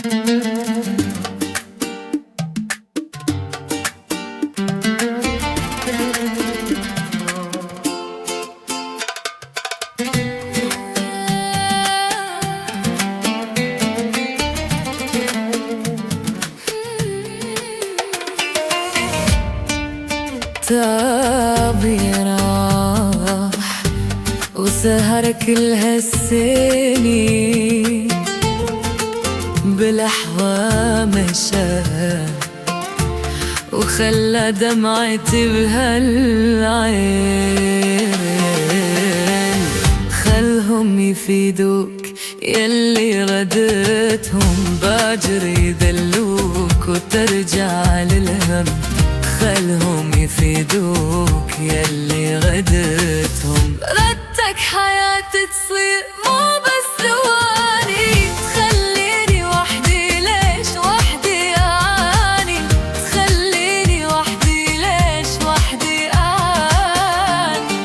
تعبي راح وسهر كل هالسنين بلحظة مشى وخلى دمعتي بهالعين. خلهم يفيدوك يلي ردتهم باجر يدلوك وترجع للهم. خلهم يفيدوك يلي غدتهم ردتك حياتي تصير مو بس ثواني. تخليني وحدي ليش وحدي أعاني؟ تخليني وحدي ليش وحدي أعاني؟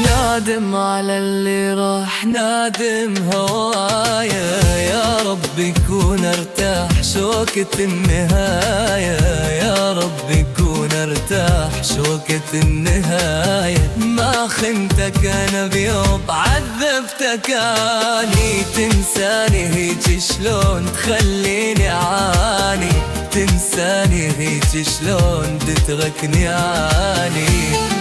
نادم على اللي راح نادم هوايا. يا رب يكون ارتاح شوكة النهاية. يا رب يكون ارتاح شوكة النهاية. ما خنتك انا بيوم عذبتك اني. تنساني هيك شلون تخليني اعاني؟ تنساني هيك شلون تتركني اعاني؟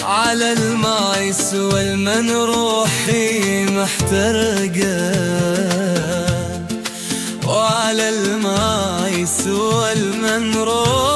على الما يسوى المن روحي محترقة. وعلى الما يسوى المن روحي